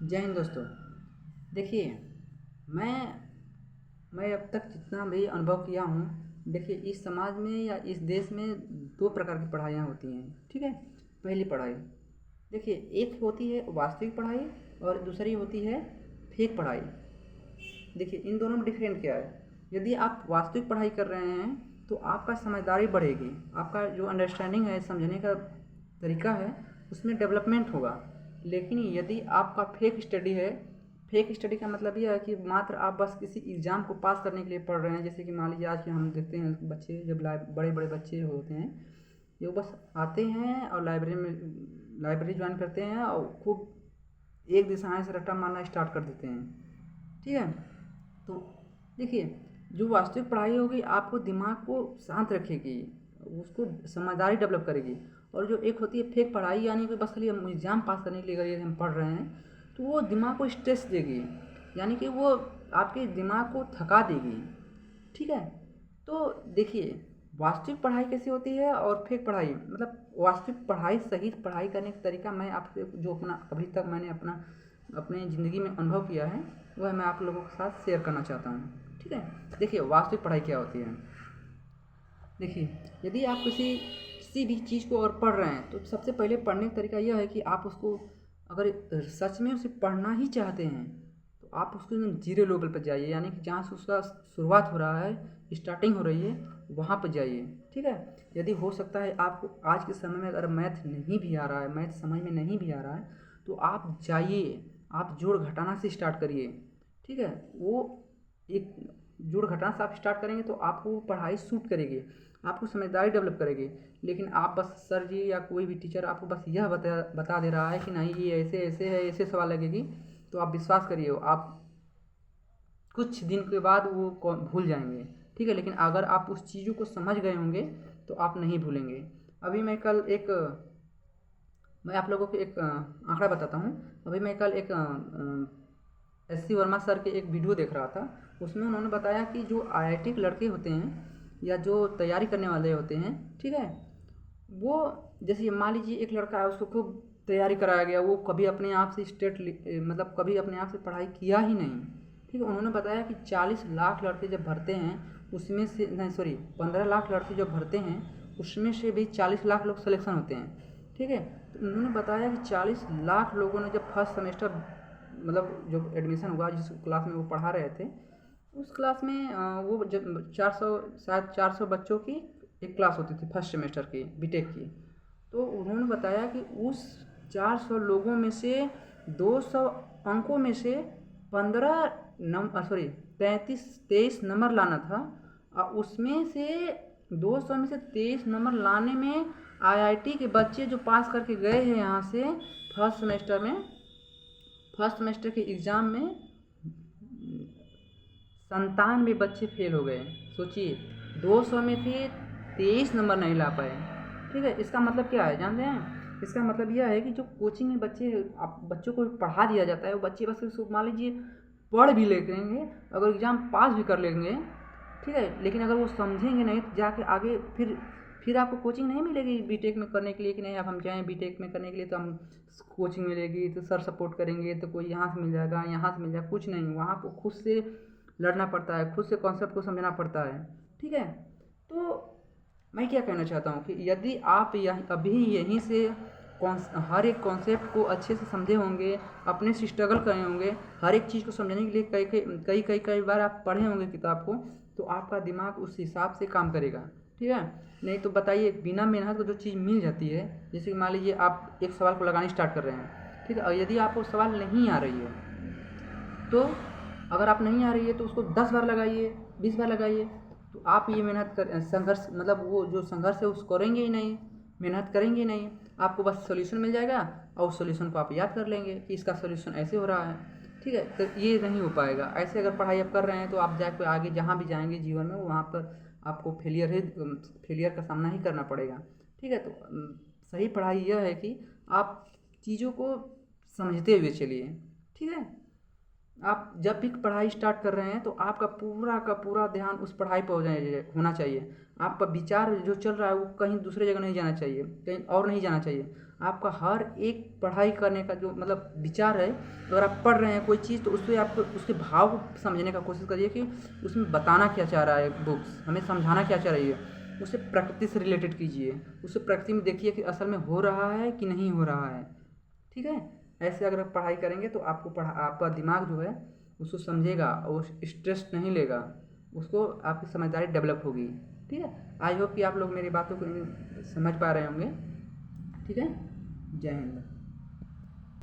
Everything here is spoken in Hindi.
जय हिंद दोस्तों। देखिए, मैं मैं अब तक जितना भी अनुभव किया हूँ, देखिए इस समाज में या इस देश में 2 प्रकार की पढ़ाइयाँ होती हैं, ठीक है? पहली पढ़ाई, देखिए एक होती है वास्तविक पढ़ाई और दूसरी होती है फेक पढ़ाई। देखिए इन दोनों में डिफरेंट क्या है? यदि आप वास्तविक पढ़ाई कर रहे हैं तो आपका समझदारी बढ़ेगी, आपका जो अंडरस्टैंडिंग है, समझने का तरीका है, उसमें डेवलपमेंट होगा। लेकिन यदि आपका फेक स्टडी है, फेक स्टडी का मतलब यह है कि मात्र आप बस किसी एग्ज़ाम को पास करने के लिए पढ़ रहे हैं। जैसे कि मान लीजिए आज के हम देखते हैं बच्चे, जब बड़े बड़े बच्चे होते हैं, ये बस आते हैं और लाइब्रेरी ज्वाइन करते हैं और खूब एक दिशाएं से रट्टा मारना स्टार्ट कर देते हैं, ठीक है? तो देखिए, जो वास्तविक पढ़ाई होगी आपको दिमाग को शांत रखेगी, उसको समझदारी डेवलप करेगी। और जो एक होती है फेक पढ़ाई, यानी कि बस खाली हम एग्ज़ाम पास करने के लिए अगर ये हम पढ़ रहे हैं, तो वो दिमाग को स्ट्रेस देगी, यानी कि वो आपके दिमाग को थका देगी, ठीक है? तो देखिए, वास्तविक पढ़ाई कैसी होती है और फेक पढ़ाई, मतलब वास्तविक पढ़ाई, सही पढ़ाई करने का तरीका मैं आपसे जो अपना अभी तक मैंने अपने ज़िंदगी में अनुभव किया है, वह मैं आप लोगों के साथ शेयर करना चाहता हूँ, ठीक है? देखिए वास्तविक पढ़ाई क्या होती है। देखिए, यदि आप किसी भी चीज़ को और पढ़ रहे हैं तो सबसे पहले पढ़ने का तरीका यह है कि आप उसको, अगर सच में उसे पढ़ना ही चाहते हैं, तो आप उसको एकदम जीरो लेवल पर जाइए, यानी कि जहाँ से उसका शुरुआत हो रहा है, स्टार्टिंग हो रही है, वहाँ पर जाइए, ठीक है? यदि हो सकता है आपको आज के समय में अगर मैथ नहीं भी आ रहा है, मैथ समझ में नहीं भी आ रहा है, तो आप जाइए, आप जोड़ घटाना से स्टार्ट करिए, ठीक है? वो एक जोड़ घटाना से आप स्टार्ट करेंगे तो आपको वो पढ़ाई सूट करेगी, आपको समझदारी डेवलप करेगी। लेकिन आप बस सर जी या कोई भी टीचर आपको बस यह बता दे रहा है कि नहीं ये ऐसे ऐसे है, ऐसे सवाल लगेगी, तो आप विश्वास करिए, आप कुछ दिन के बाद वो भूल जाएंगे, ठीक है? लेकिन अगर आप उस चीज़ों को समझ गए होंगे तो आप नहीं भूलेंगे। अभी मैं आप लोगों को एक आंकड़ा बताता हूँ। अभी मैं कल एक एस सी वर्मा सर के एक वीडियो देख रहा था। उसमें उन्होंने बताया कि जो आईआईटी के लड़के होते हैं या जो तैयारी करने वाले होते हैं, ठीक है, वो, जैसे मान लीजिए एक लड़का है, उसको खूब तैयारी कराया गया, वो कभी अपने आप से मतलब कभी अपने आप से पढ़ाई किया ही नहीं, ठीक है? उन्होंने बताया कि 40 लाख लड़के जब भरते हैं, उसमें से नहीं, सॉरी, 15 लाख लड़के जब भरते हैं, उसमें से भी 40 लाख लोग सिलेक्शन होते हैं, ठीक है? तो उन्होंने बताया कि 40 लाख लोगों ने जब फर्स्ट सेमेस्टर, मतलब जो एडमिशन हुआ जिस क्लास में वो पढ़ा रहे थे, उस क्लास में वो जब 400, शायद 400 बच्चों की एक क्लास होती थी फर्स्ट सेमेस्टर की, बीटेक की। तो उन्होंने बताया कि उस 400 लोगों में से 200 अंकों में से 15 नंबर, सॉरी, 23 नंबर लाना था, और उसमें से 200 में से 23 नंबर लाने में आईआईटी के बच्चे जो पास करके गए हैं यहाँ से फर्स्ट सेमेस्टर के एग्ज़ाम में 97 बच्चे फेल हो गए। सोचिए, 200 में से 23 नंबर नहीं ला पाए, ठीक है? इसका मतलब क्या है जानते हैं? इसका मतलब यह है कि जो कोचिंग में बच्चों को पढ़ा दिया जाता है, वो बच्चे बस उसको मान लीजिए पढ़ भी लेंगे, अगर एग्ज़ाम पास भी कर लेंगे, ठीक है, लेकिन अगर वो समझेंगे नहीं तो जाके आगे फिर आपको कोचिंग नहीं मिलेगी बीटेक में करने के लिए, कि नहीं अब हम जाएँ बीटेक में करने के लिए तो हम कोचिंग मिलेगी, तो सर सपोर्ट करेंगे, तो कोई यहाँ से मिल जाएगा, यहाँ से मिल जाएगा, कुछ नहीं। वहाँ आपको खुद से लड़ना पड़ता है, खुद से कॉन्सेप्ट को समझना पड़ता है, ठीक है? तो मैं क्या कहना चाहता हूँ कि यदि आप अभी यहीं से हर एक कॉन्सेप्ट को अच्छे से समझे होंगे, अपने से स्ट्रगल करे होंगे, हर एक चीज़ को समझने के लिए कई बार आप पढ़े होंगे किताब को, तो आपका दिमाग उस हिसाब से काम करेगा, ठीक है? नहीं तो बताइए, बिना मेहनत को जो चीज़ मिल जाती है, जैसे कि मान लीजिए आप एक सवाल को लगाने स्टार्ट कर रहे हैं, ठीक है, और यदि आपको सवाल नहीं आ रही है, तो अगर आप नहीं आ रही है तो उसको 10 बार लगाइए, 20 बार लगाइए, तो आप ये मेहनत कर संघर्ष, मतलब वो जो संघर्ष है उसको करेंगे ही नहीं, मेहनत करेंगे ही नहीं। आपको बस सॉल्यूशन मिल जाएगा और उस सॉल्यूशन को आप याद कर लेंगे कि इसका सॉल्यूशन ऐसे हो रहा है, ठीक है? तो ये नहीं हो पाएगा। ऐसे अगर पढ़ाई आप कर रहे हैं तो आप जाके आगे जहाँ भी जाएंगे जीवन में, वहाँ पर आपको फेलियर का सामना ही करना पड़ेगा, ठीक है? तो सही पढ़ाई यह है कि आप चीज़ों को समझते हुए चलिए, ठीक है? आप जब भी पढ़ाई स्टार्ट कर रहे हैं तो आपका पूरा का पूरा ध्यान उस पढ़ाई पर होना चाहिए। आपका विचार जो चल रहा है वो कहीं दूसरे जगह नहीं जाना चाहिए, कहीं और नहीं जाना चाहिए। आपका हर एक पढ़ाई करने का जो मतलब विचार है, अगर आप पढ़ रहे हैं कोई चीज़ तो उससे आप उसके भाव को समझने का कोशिश करिए कि उसमें बताना क्या चाह रहा है, बुक्स हमें समझाना क्या चाह रही है। उसे प्रकृति से रिलेटेड कीजिए, उसे प्रकृति में देखिए कि असल में हो रहा है कि नहीं हो रहा है। ठीक है, ऐसे अगर आप पढ़ाई करेंगे तो आपका दिमाग जो है उसको समझेगा और वो स्ट्रेस नहीं लेगा, उसको आपकी समझदारी डेवलप होगी। ठीक है, आई होप कि आप लोग मेरी बातों को समझ पा रहे होंगे। ठीक है, जय हिंद।